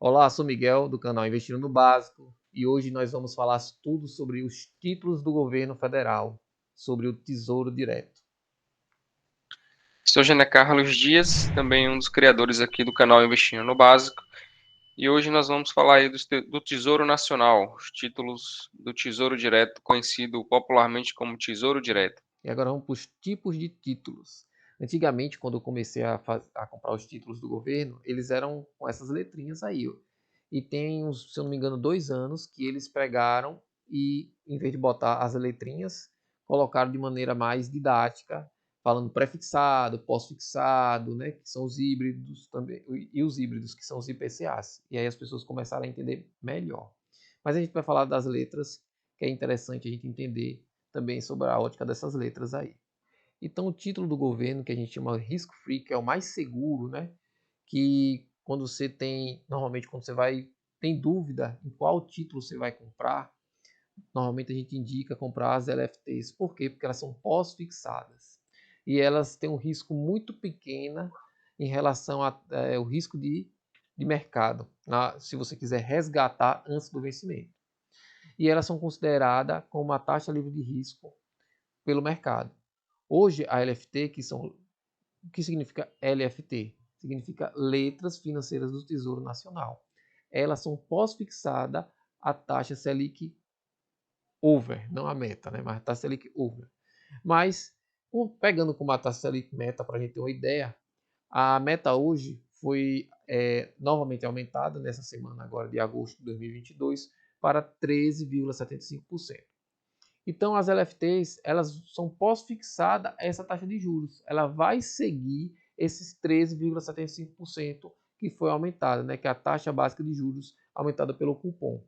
Olá, sou Miguel do canal Investindo no Básico e hoje nós vamos falar tudo sobre os títulos do governo federal, sobre o Tesouro Direto. Sou Jané Carlos Dias, também um dos criadores aqui do canal Investindo no Básico. E hoje nós vamos falar aí do Tesouro Nacional, os títulos do Tesouro Direto, conhecido popularmente como Tesouro Direto. E agora vamos para os tipos de títulos. Antigamente, quando eu comecei a comprar os títulos do governo, eles eram com essas letrinhas aí. Ó. E tem, se eu não me engano, 2 anos que eles pegaram e, em vez de botar as letrinhas, colocaram de maneira mais didática, falando prefixado, pós-fixado, né, que são os híbridos também, e os híbridos, que são os IPCAs. E aí as pessoas começaram a entender melhor. Mas a gente vai falar das letras, que é interessante a gente entender também sobre a ótica dessas letras aí. Então, o título do governo, que a gente chama risco free, que é o mais seguro, né? Que quando você tem, normalmente quando você tem dúvida em qual título você vai comprar, normalmente a gente indica comprar as LFTs. Por quê? Porque elas são pós-fixadas. E elas têm um risco muito pequeno em relação ao risco de mercado, se você quiser resgatar antes do vencimento. E elas são consideradas como uma taxa livre de risco pelo mercado. Hoje, a LFT, o que significa LFT? Significa Letras Financeiras do Tesouro Nacional. Elas são pós-fixadas a taxa Selic over, não a meta, né? Mas a taxa Selic over. Mas, pegando como a taxa Selic meta, para a gente ter uma ideia, a meta hoje foi novamente aumentada nessa semana agora de agosto de 2022 para 13,75%. Então, as LFTs, elas são pós-fixada a essa taxa de juros. Ela vai seguir esses 13,75% que foi aumentada, né, que é a taxa básica de juros aumentada pelo cupom.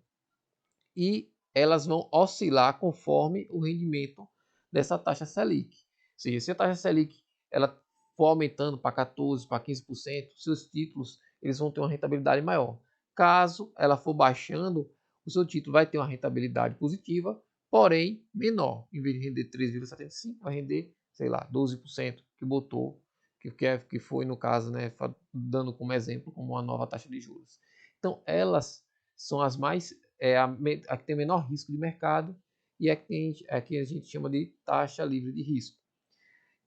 E elas vão oscilar conforme o rendimento dessa taxa Selic. Ou seja, se a taxa Selic ela for aumentando para 14%, para 15%, seus títulos eles vão ter uma rentabilidade maior. Caso ela for baixando, o seu título vai ter uma rentabilidade positiva, porém menor. Em vez de render 3,75, vai render, sei lá, 12% que botou, que foi no caso, né, dando como exemplo, como uma nova taxa de juros. Então, elas são as mais a que tem menor risco de mercado e a que a gente chama de taxa livre de risco.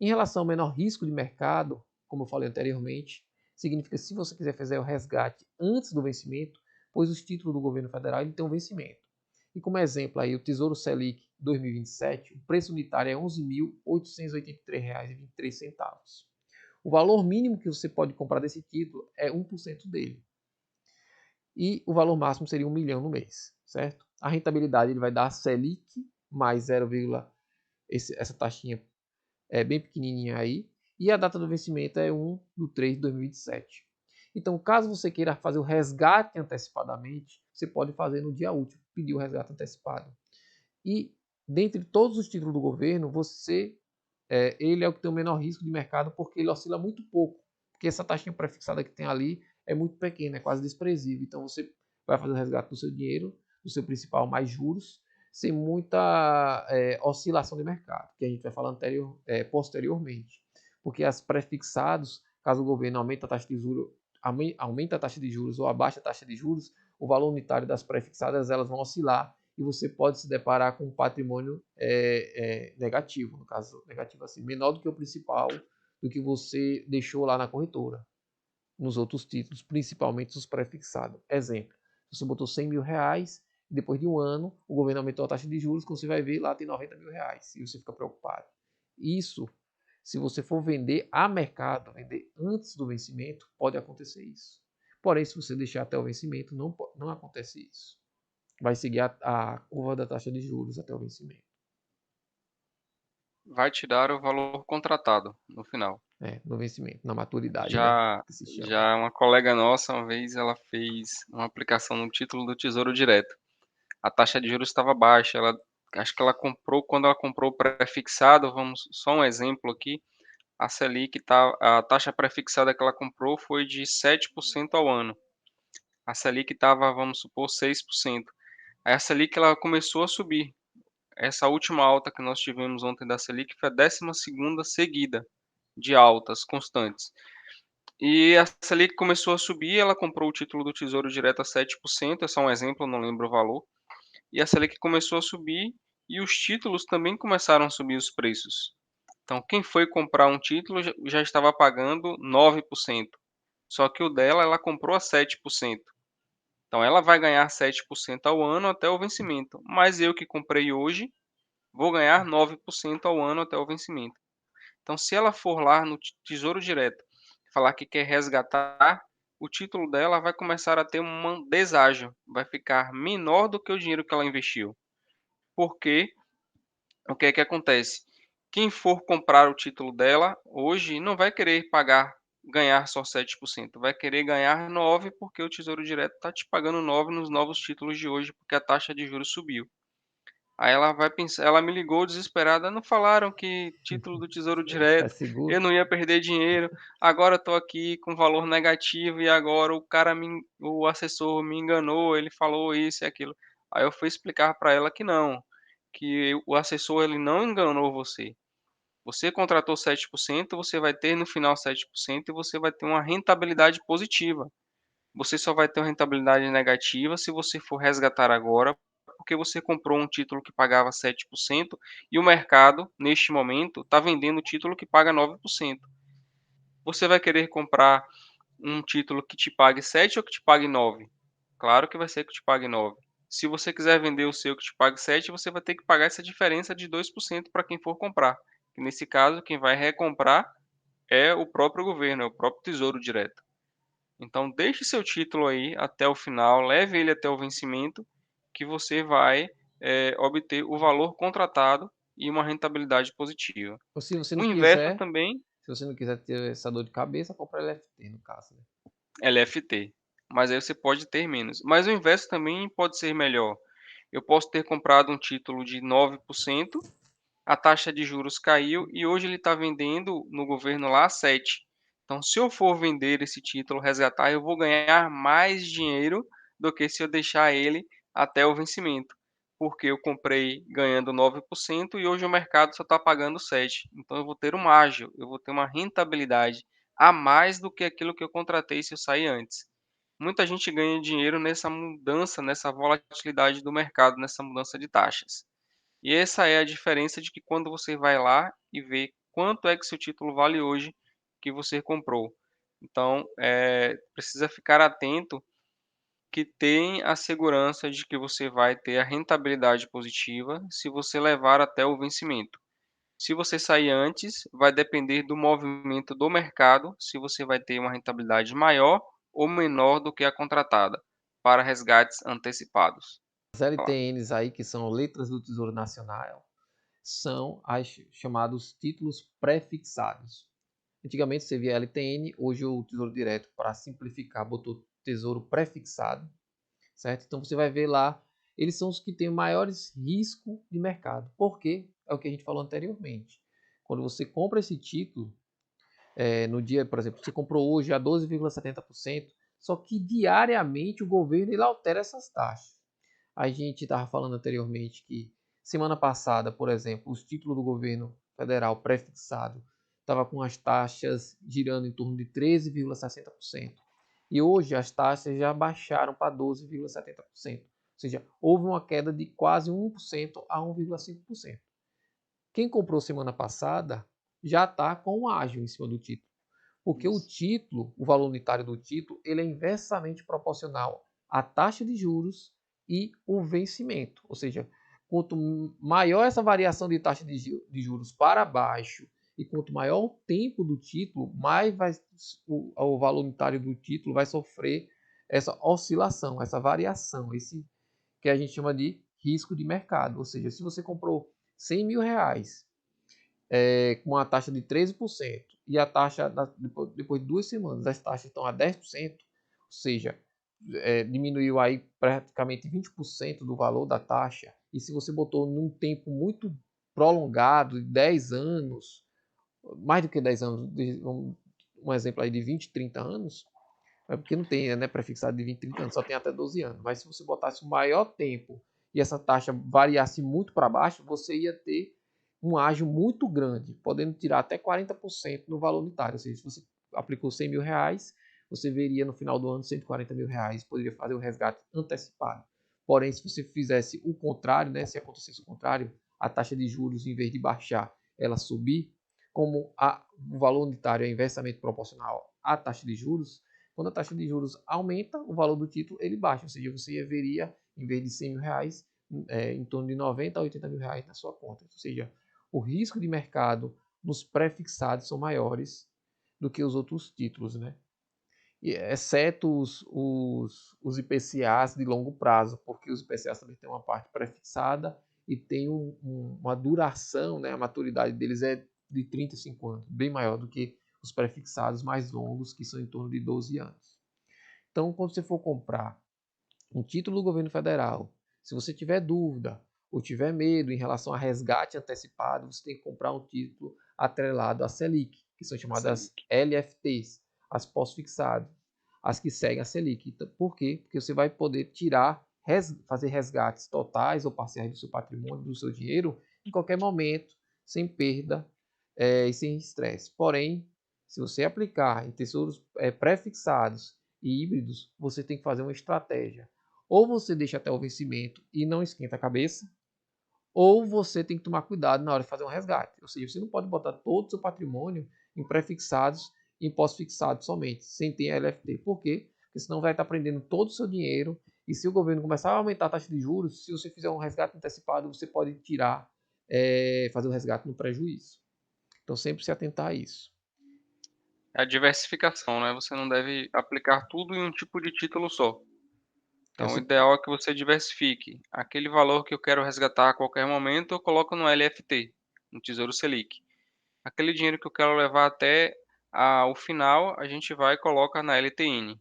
Em relação ao menor risco de mercado, como eu falei anteriormente, significa que se você quiser fazer o resgate antes do vencimento, pois os títulos do governo federal ele tem um vencimento. E como exemplo aí, o Tesouro Selic 2027, o preço unitário é R$ 11.883,23. O valor mínimo que você pode comprar desse título é 1% dele. E o valor máximo seria 1 milhão no mês, certo? A rentabilidade ele vai dar a Selic mais 0, essa taxinha é bem pequenininha aí, e a data do vencimento é 1/3/2027. Então, caso você queira fazer o resgate antecipadamente, você pode fazer no dia útil, pedir o resgate antecipado. E dentre todos os títulos do governo, ele é o que tem o menor risco de mercado porque ele oscila muito pouco, porque essa taxinha prefixada que tem ali é muito pequena, é quase desprezível. Então você vai fazer o resgate do seu dinheiro, do seu principal mais juros, sem muita oscilação de mercado, que a gente vai falar posteriormente. Porque as prefixados, caso o governo aumente a taxa de juros, aumenta a taxa de juros ou abaixa a taxa de juros, o valor unitário das prefixadas elas vão oscilar e você pode se deparar com um patrimônio negativo, no caso, negativo assim, menor do que o principal, do que você deixou lá na corretora, nos outros títulos, principalmente os prefixados. Exemplo, você botou R$ 100.000 e depois de um ano o governo aumentou a taxa de juros, quando você vai ver lá tem R$ 90.000 e você fica preocupado. Isso, se você for vender a mercado, vender antes do vencimento, pode acontecer isso. Porém, se você deixar até o vencimento, não acontece isso. Vai seguir a curva da taxa de juros até o vencimento. Vai te dar o valor contratado no final. No vencimento, na maturidade, né? Já, Que se chama. já uma colega nossa, uma vez, ela fez uma aplicação no título do Tesouro Direto. A taxa de juros estava baixa. Acho que ela comprou, quando ela comprou o pré-fixado, vamos, só um exemplo aqui, a Selic a taxa pré-fixada que ela comprou foi de 7% ao ano. A Selic estava, vamos supor, 6%. Aí a Selic ela começou a subir. Essa última alta que nós tivemos ontem da Selic foi a 12ª seguida de altas constantes. E a Selic começou a subir, ela comprou o título do Tesouro Direto a 7%, é só um exemplo, eu não lembro o valor. E a Selic começou a subir e os títulos também começaram a subir os preços. Então, quem foi comprar um título já estava pagando 9%. Só que o dela, ela comprou a 7%. Então, ela vai ganhar 7% ao ano até o vencimento. Mas eu que comprei hoje, vou ganhar 9% ao ano até o vencimento. Então, se ela for lá no Tesouro Direto, falar que quer resgatar, o título dela vai começar a ter um deságio, vai ficar menor do que o dinheiro que ela investiu. Porque o que é que acontece? Quem for comprar o título dela hoje não vai querer ganhar só 7%, vai querer ganhar 9% porque o Tesouro Direto está te pagando 9% nos novos títulos de hoje, porque a taxa de juros subiu. Aí ela vai pensar, ela me ligou desesperada, não falaram que título do Tesouro É Direto, eu seguro. não ia perder dinheiro, agora estou aqui com valor negativo e agora o assessor me enganou, ele falou isso e aquilo. Aí eu fui explicar para ela que não, que o assessor ele não enganou você. Você contratou 7%, você vai ter no final 7% e você vai ter uma rentabilidade positiva. Você só vai ter uma rentabilidade negativa se você for resgatar agora, porque você comprou um título que pagava 7% e o mercado, neste momento, está vendendo o título que paga 9%. Você vai querer comprar um título que te pague 7 ou que te pague 9? Claro que vai ser que te pague 9. Se você quiser vender o seu que te pague 7, você vai ter que pagar essa diferença de 2% para quem for comprar. Que nesse caso, quem vai recomprar é o próprio governo, é o próprio Tesouro Direto. Então deixe seu título aí até o final, leve ele até o vencimento, que você vai, obter o valor contratado e uma rentabilidade positiva. Ou se você O não inverso quiser, também, se você não quiser ter essa dor de cabeça, compra LFT no caso, né? LFT, mas aí você pode ter menos. Mas o inverso também pode ser melhor. Eu posso ter comprado um título de 9%, a taxa de juros caiu e hoje ele está vendendo no governo lá a 7%. Então, se eu for vender esse título, resgatar, eu vou ganhar mais dinheiro do que se eu deixar ele até o vencimento. Porque eu comprei ganhando 9% e hoje o mercado só está pagando 7%. Então, eu vou ter um ágio, eu vou ter uma rentabilidade a mais do que aquilo que eu contratei se eu sair antes. Muita gente ganha dinheiro nessa mudança, nessa volatilidade do mercado, nessa mudança de taxas. E essa é a diferença de que quando você vai lá e vê quanto é que seu título vale hoje que você comprou. Então, precisa ficar atento que tem a segurança de que você vai ter a rentabilidade positiva se você levar até o vencimento. Se você sair antes, vai depender do movimento do mercado, se você vai ter uma rentabilidade maior ou menor do que a contratada para resgates antecipados. As LTNs aí, que são letras do Tesouro Nacional, são as chamados títulos pré-fixados. Antigamente você via LTN, hoje o Tesouro Direto, para simplificar, botou Tesouro pré-fixado, certo? Então você vai ver lá, eles são os que têm maiores risco de mercado. Por quê? É o que a gente falou anteriormente. Quando você compra esse título, no dia, por exemplo, você comprou hoje a 12,70%, só que diariamente o governo ele altera essas taxas. A gente estava falando anteriormente que semana passada, por exemplo, os títulos do governo federal pré-fixado estava com as taxas girando em torno de 13,60%. E hoje as taxas já baixaram para 12,70%. Ou seja, houve uma queda de quase 1% a 1,5%. Quem comprou semana passada já está com um ágio em cima do título. Porque o Isso. título, o valor unitário do título, ele é inversamente proporcional à taxa de juros e o vencimento. Ou seja, quanto maior essa variação de taxa de juros para baixo e quanto maior o tempo do título, mais o valor unitário do título vai sofrer essa oscilação, essa variação, esse que a gente chama de risco de mercado. Ou seja, se você comprou 100 mil reais com uma taxa de 13%, e a taxa, depois de 2 semanas, as taxas estão a 10%, ou seja, diminuiu aí praticamente 20% do valor da taxa, e se você botou num tempo muito prolongado, de 10 anos, mais do que 10 anos, um exemplo aí de 20, 30 anos, é porque não tem, né, prefixado de 20, 30 anos, só tem até 12 anos. Mas se você botasse o maior tempo e essa taxa variasse muito para baixo, você ia ter um ágio muito grande, podendo tirar até 40% no valor unitário. Ou seja, se você aplicou 100 mil reais, você veria no final do ano 140 mil reais, poderia fazer o resgate antecipado. Porém, se você fizesse o contrário, né, se acontecesse o contrário, a taxa de juros, em vez de baixar, ela subir, como o valor unitário é inversamente proporcional à taxa de juros, quando a taxa de juros aumenta, o valor do título ele baixa, ou seja, você veria, em vez de 100 mil reais, em torno de 90 a 80 mil reais na sua conta. Ou seja, o risco de mercado nos pré-fixados são maiores do que os outros títulos, né? Exceto os IPCAs de longo prazo, porque os IPCAs também têm uma parte pré-fixada e tem uma duração, né? A maturidade deles é de 35 anos, bem maior do que os pré-fixados mais longos, que são em torno de 12 anos. Então, quando você for comprar um título do governo federal, se você tiver dúvida ou tiver medo em relação a resgate antecipado, você tem que comprar um título atrelado à Selic, que são chamadas LFTs, as pós-fixadas, as que seguem a Selic. Então, por quê? Porque você vai poder fazer resgates totais ou parciais do seu patrimônio, do seu dinheiro, em qualquer momento, sem perda e sem estresse. Porém, se você aplicar em tesouros pré-fixados e híbridos, você tem que fazer uma estratégia. Ou você deixa até o vencimento e não esquenta a cabeça, ou você tem que tomar cuidado na hora de fazer um resgate. Ou seja, você não pode botar todo o seu patrimônio em pré-fixados e em pós-fixados somente, sem ter LFT. Por quê? Porque senão vai estar prendendo todo o seu dinheiro e se o governo começar a aumentar a taxa de juros, se você fizer um resgate antecipado, você pode tirar, fazer o resgate no prejuízo. Então sempre se atentar a isso. É a diversificação, né? Você não deve aplicar tudo em um tipo de título só. Então, o Essa, ideal é que você diversifique. Aquele valor que eu quero resgatar a qualquer momento, eu coloco no LFT, no Tesouro Selic. Aquele dinheiro que eu quero levar até o final, a gente vai e coloca na LTN.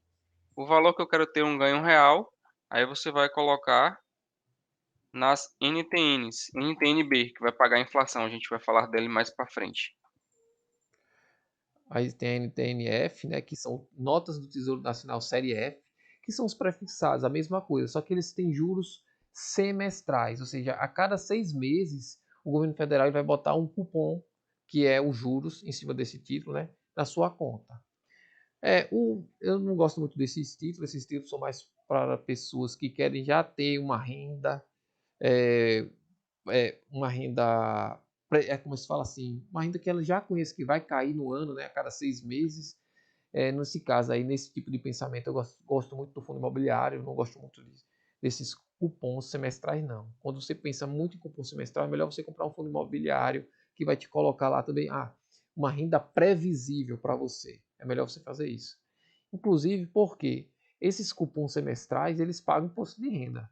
O valor que eu quero ter um ganho real, aí você vai colocar nas NTNs, NTNB, que vai pagar a inflação. A gente vai falar dele mais para frente. Aí tem a NTNF, né, que são notas do Tesouro Nacional Série F, que são os prefixados, a mesma coisa, só que eles têm juros semestrais, ou seja, a cada 6 meses o governo federal vai botar um cupom, que é os juros em cima desse título, né, na sua conta. Eu não gosto muito esses títulos são mais para pessoas que querem já ter é, uma renda, como se fala assim, uma renda que ela já conhece que vai cair no ano, né, a cada 6 meses. Nesse caso aí, nesse tipo de pensamento, eu gosto muito do fundo imobiliário, eu não gosto muito desses cupons semestrais, não. Quando você pensa muito em cupom semestral, é melhor você comprar um fundo imobiliário que vai te colocar lá também uma renda previsível para você. É melhor você fazer isso. Inclusive porque esses cupons semestrais, eles pagam imposto de renda.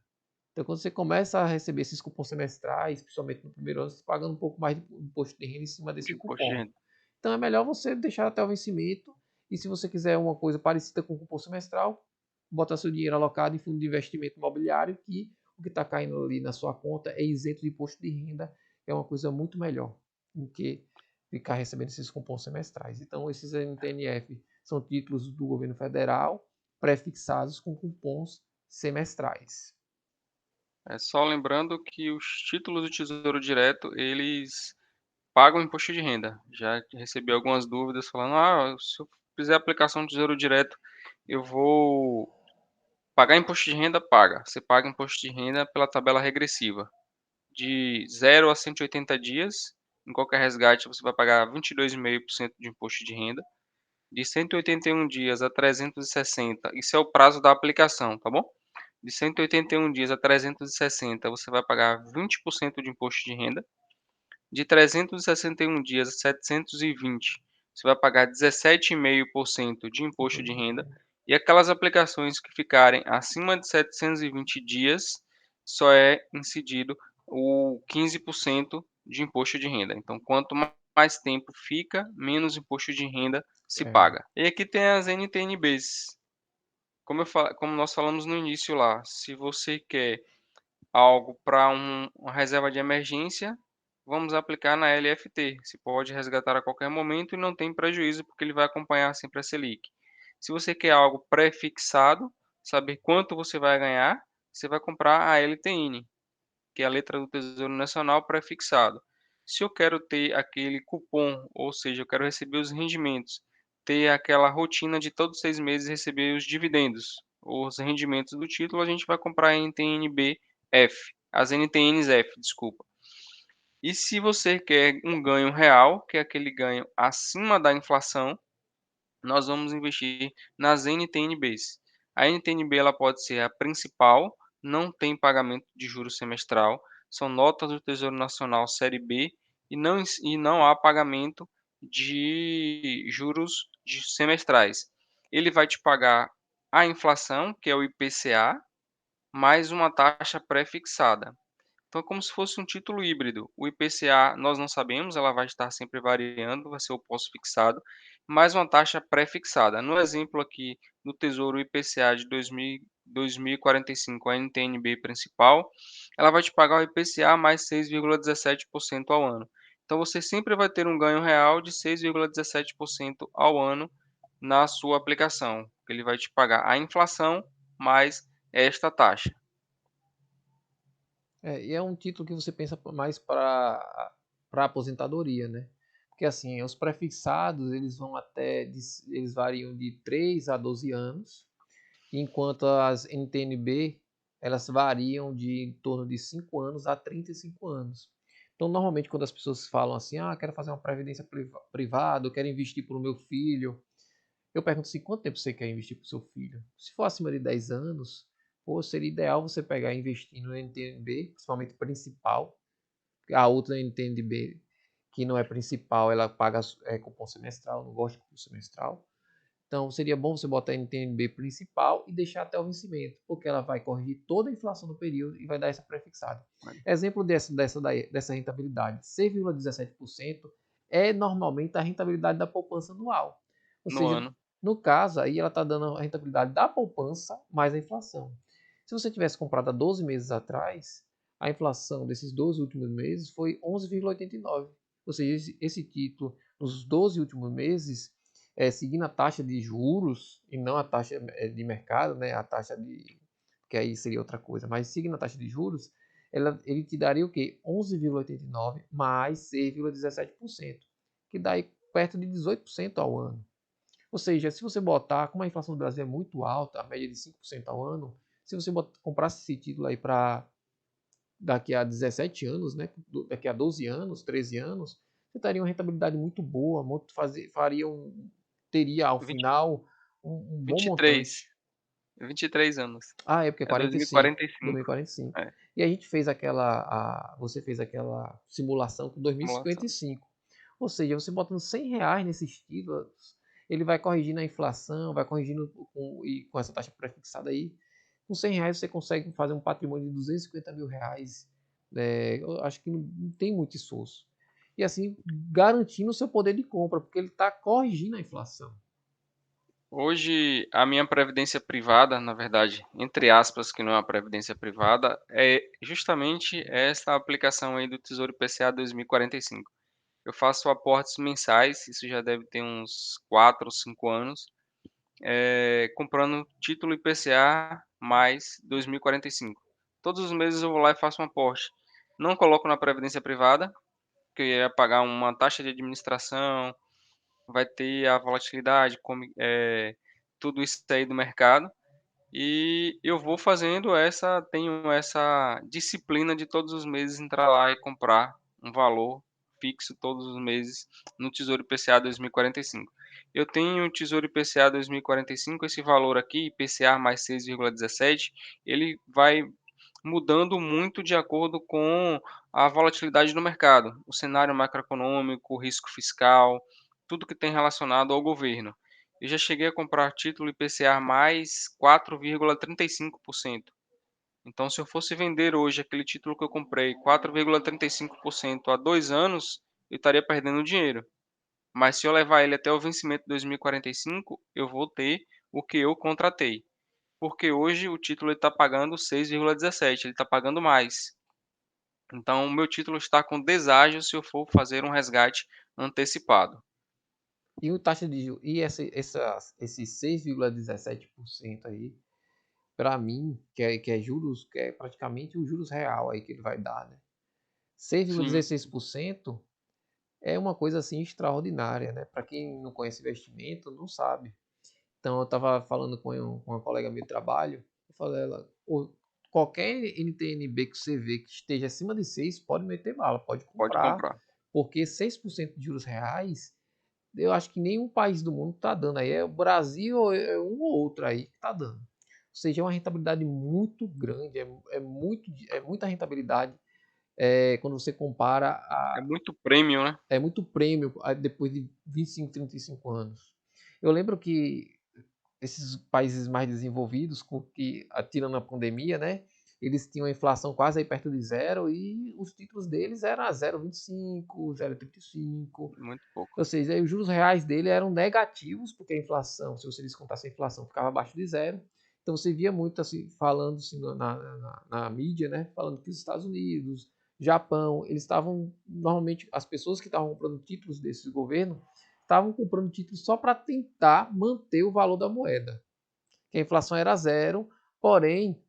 Então, quando você começa a receber esses cupons semestrais, principalmente no primeiro ano, você está pagando um pouco mais de imposto de renda em cima De desse imposto de cupom. renda. Então, é melhor você deixar até o vencimento. E se você quiser uma coisa parecida com o cupom semestral, botar seu dinheiro alocado em fundo de investimento imobiliário, que o que está caindo ali na sua conta é isento de imposto de renda, é uma coisa muito melhor do que ficar recebendo esses cupons semestrais. Então, esses NTNF são títulos do governo federal pré-fixados com cupons semestrais. É só lembrando que os títulos do Tesouro Direto, eles pagam imposto de renda. Já recebi algumas dúvidas falando, se eu fizer a aplicação do Tesouro Direto, eu vou pagar imposto de renda? Paga. Você paga imposto de renda pela tabela regressiva. De 0 a 180 dias, em qualquer resgate, você vai pagar 22,5% de imposto de renda. De 181 dias a 360, isso é o prazo da aplicação, tá bom? De 181 dias a 360, você vai pagar 20% de imposto de renda. De 361 dias a 720, você vai pagar 17,5% de imposto de renda. E aquelas aplicações que ficarem acima de 720 dias, só é incidido o 15% de imposto de renda. Então, quanto mais tempo fica, menos imposto de renda se É, paga. E aqui tem as NTNBs. Como nós falamos no início lá, se você quer algo para uma reserva de emergência, vamos aplicar na LFT. Se pode resgatar a qualquer momento e não tem prejuízo, porque ele vai acompanhar sempre a Selic. Se você quer algo pré-fixado, saber quanto você vai ganhar, você vai comprar a LTN, que é a letra do Tesouro Nacional pré-fixado. Se eu quero ter aquele cupom, ou seja, eu quero receber os rendimentos ter aquela rotina de todos 6 meses receber os dividendos, os rendimentos do título, a gente vai comprar NTN-B-F, as NTNs-F, desculpa. E se você quer um ganho real, que é aquele ganho acima da inflação, nós vamos investir nas NTN-Bs. A NTN-B ela pode ser a principal, não tem pagamento de juros semestral, são notas do Tesouro Nacional série B e não há pagamento de juros semestrais. Ele vai te pagar a inflação, que é o IPCA, mais uma taxa pré-fixada. Então é como se fosse um título híbrido. O IPCA nós não sabemos, ela vai estar sempre variando, vai ser o pós-fixado, mais uma taxa pré-fixada. No exemplo aqui do Tesouro IPCA de 2045, a NTN-B principal, ela vai te pagar o IPCA mais 6,17% ao ano. Então você sempre vai ter um ganho real de 6,17% ao ano na sua aplicação. Ele vai te pagar a inflação mais esta taxa. E é um título que você pensa mais para aposentadoria, né? Porque assim, os prefixados, eles variam de 3 a 12 anos, enquanto as NTNB, elas variam de em torno de 5 anos a 35 anos. Então, normalmente, quando as pessoas falam assim, quero fazer uma previdência privada, eu quero investir para o meu filho, eu pergunto assim, quanto tempo você quer investir para o seu filho? Se for acima de 10 anos, pô, seria ideal você pegar e investir no NTNB, principalmente principal. A outra NTNB, que não é principal, ela paga cupom semestral, eu não gosto de cupom semestral. Então, seria bom você botar a NTNB principal e deixar até o vencimento, porque ela vai corrigir toda a inflação do período e vai dar essa prefixada. Exemplo dessa rentabilidade, 6,17% é normalmente a rentabilidade da poupança anual. Ou No seja, ano. no caso, aí ela está dando a rentabilidade da poupança mais a inflação. Se você tivesse comprado há 12 meses atrás, a inflação desses 12 últimos meses foi 11,89. Ou seja, esse título, nos 12 últimos meses, seguindo a taxa de juros e não a taxa de mercado, né, a taxa de que aí seria outra coisa, mas seguindo a taxa de juros, ele te daria o quê? 11,89 mais 6,17%, que dá aí perto de 18% ao ano. Ou seja, se você botar, como a inflação do Brasil é muito alta, a média de 5% ao ano, se você comprasse esse título aí para daqui a 17 anos, né, daqui a 12 anos, 13 anos, você teria uma rentabilidade muito boa, teria ao 20, final um bom 23. montante. 23 anos. Ah, é porque é É 45, 2045. 2045. É, E a gente fez você fez aquela simulação com simulação. 2055. Ou seja, você botando R$ 100 nesses títulos, ele vai corrigindo a inflação, vai corrigindo com essa taxa prefixada aí. Com R$ 100 você consegue fazer um patrimônio de R$ 250 mil. Eu acho que não tem muito esforço. E assim, garantindo o seu poder de compra, porque ele está corrigindo a inflação. Hoje, a minha previdência privada, na verdade, entre aspas, que não é uma previdência privada, é justamente essa aplicação aí do Tesouro IPCA 2045. Eu faço aportes mensais, isso já deve ter uns 4 ou 5 anos, comprando título IPCA mais 2045. Todos os meses eu vou lá e faço um aporte. Não coloco na previdência privada, porque eu ia pagar uma taxa de administração, vai ter a volatilidade, tudo isso aí do mercado. E eu vou tenho essa disciplina de todos os meses entrar lá e comprar um valor fixo todos os meses no Tesouro IPCA 2045. Eu tenho o Tesouro IPCA 2045, esse valor aqui, IPCA mais 6,17, ele vai mudando muito de acordo com a volatilidade do mercado, o cenário macroeconômico, o risco fiscal, tudo que tem relacionado ao governo. Eu já cheguei a comprar título IPCA mais 4,35%. Então, se eu fosse vender hoje aquele título que eu comprei 4,35% há 2 anos, eu estaria perdendo dinheiro. Mas se eu levar ele até o vencimento de 2045, eu vou ter o que eu contratei. Porque hoje o título está pagando 6,17, ele está pagando mais. Então, o meu título está com deságio se eu for fazer um resgate antecipado. E o taxa de juros, e esse 6,17% aí, para mim, que é juros, que é praticamente o juros real aí que ele vai dar, né? Sim, 6,16% é uma coisa assim extraordinária, né? Para quem não conhece investimento, não sabe. Então eu estava falando com uma colega minha de trabalho, eu falei a ela, qualquer NTNB que você vê que esteja acima de 6 pode meter bala, pode Pode comprar, comprar. porque 6% de juros reais, eu acho que nenhum país do mundo está dando aí. É o Brasil, é um ou outro aí que está dando. Ou seja, é uma rentabilidade muito grande, é muita rentabilidade quando você compara É a. muito prêmio, né? É muito prêmio depois de 25, 35 anos. Eu lembro que esses países mais desenvolvidos, que tirando a pandemia, né? Eles tinham a inflação quase aí perto de zero e os títulos deles eram a 0,25, 0,35. Muito pouco. Ou seja, aí os juros reais dele eram negativos, porque a inflação, se você descontasse a inflação, ficava abaixo de zero. Então você via muito assim, falando assim, na mídia, né? Falando que os Estados Unidos, Japão, eles estavam, normalmente, as pessoas que estavam comprando títulos desses governos, estavam comprando títulos só para tentar manter o valor da moeda. Que a inflação era zero, porém,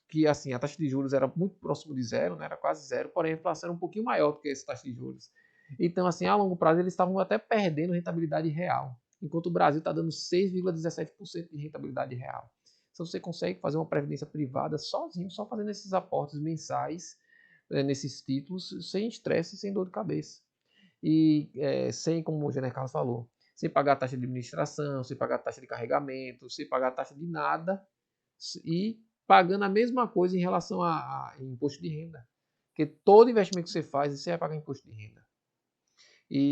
que assim, a taxa de juros era muito próximo de zero, né? Era quase zero, porém a inflação era um pouquinho maior do que essa taxa de juros. Então, assim, a longo prazo eles estavam até perdendo rentabilidade real, enquanto o Brasil está dando 6,17% de rentabilidade real. Então você consegue fazer uma previdência privada sozinho, só fazendo esses aportes mensais nesses títulos, sem estresse e sem dor de cabeça. E sem, como o General Carlos falou, sem pagar a taxa de administração, sem pagar a taxa de carregamento, sem pagar a taxa de nada e pagando a mesma coisa em relação a imposto de renda. Porque todo investimento que você faz, você vai pagar imposto de renda.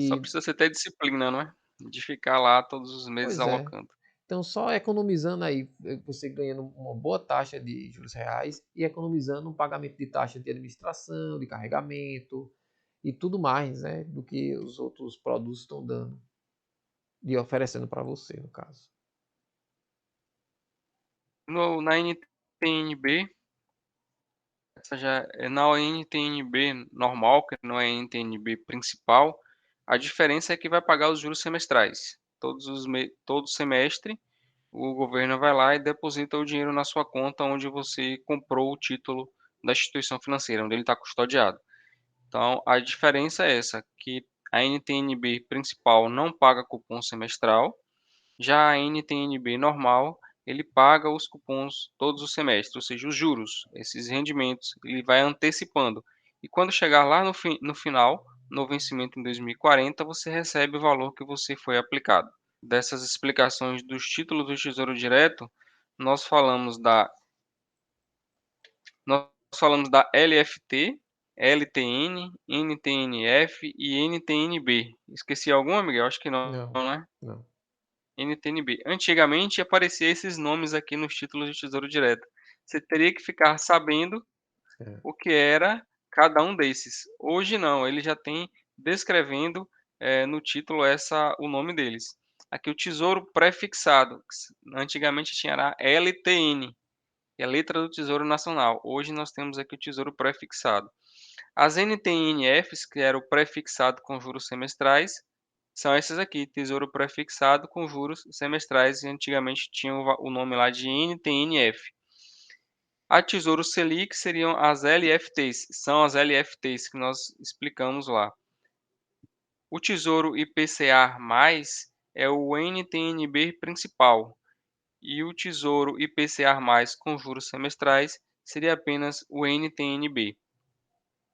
Só E, precisa você ter disciplina, não é? De ficar lá todos os meses pois é. alocando. Então, só economizando aí, você ganhando uma boa taxa de juros reais e economizando um pagamento de taxa de administração, de carregamento e tudo mais, né, do que os outros produtos estão dando e oferecendo para você, no caso. Na NTNB, essa já é na NTNB normal, que não é a NTNB principal, a diferença é que vai pagar os juros semestrais. Todo semestre, o governo vai lá e deposita o dinheiro na sua conta onde você comprou o título da instituição financeira, onde ele está custodiado. Então, a diferença é essa, que a NTNB principal não paga cupom semestral, já a NTNB normal, ele paga os cupons todos os semestres, ou seja, os juros, esses rendimentos, ele vai antecipando. E quando chegar lá no final, no vencimento em 2040, você recebe o valor que você foi aplicado. Dessas explicações dos títulos do Tesouro Direto, nós falamos da, nós falamos da LFT, LTN, NTNF e NTNB. Esqueci alguma, Miguel? Acho que não, Não, né? não. NTNB. Antigamente aparecia esses nomes aqui nos títulos de Tesouro Direto. Você teria que ficar sabendo É. o que era cada um desses. Hoje não, ele já tem descrevendo no título o nome deles. Aqui o Tesouro Prefixado, antigamente tinha a LTN, que é a letra do Tesouro Nacional. Hoje nós temos aqui o Tesouro Prefixado. As NTNFs, que era o prefixado com juros semestrais, são essas aqui, Tesouro Prefixado com juros semestrais, e antigamente tinha o nome lá de NTNF. A Tesouro Selic seriam as LFTs, são as LFTs que nós explicamos lá. O Tesouro IPCA+, é o NTNB principal, e o Tesouro IPCA+, com juros semestrais, seria apenas o NTNB.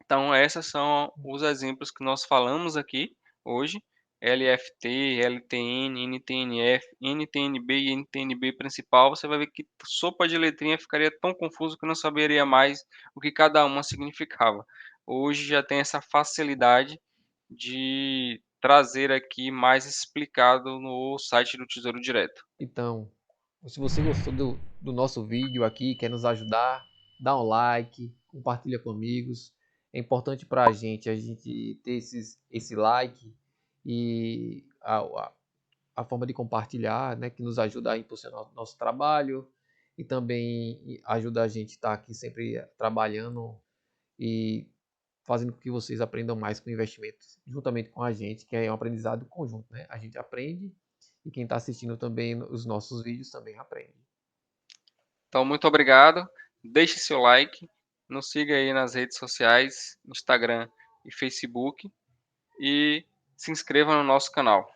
Então, esses são os exemplos que nós falamos aqui hoje: LFT, LTN, NTNF, NTNB e NTNB principal. Você vai ver que sopa de letrinha ficaria tão confuso que não saberia mais o que cada uma significava. Hoje já tem essa facilidade de trazer aqui mais explicado no site do Tesouro Direto. Então, se você gostou do nosso vídeo aqui, quer nos ajudar, dá um like, compartilha com amigos. É importante para a gente ter esse like e a forma de compartilhar, né, que nos ajuda a impulsionar o nosso trabalho e também ajuda a gente a estar aqui sempre trabalhando e fazendo com que vocês aprendam mais com investimentos juntamente com a gente, que é um aprendizado conjunto, né? A gente aprende e quem está assistindo também os nossos vídeos também aprende. Então, muito obrigado. Deixe seu like. Nos siga aí nas redes sociais, Instagram e Facebook. e se inscreva no nosso canal.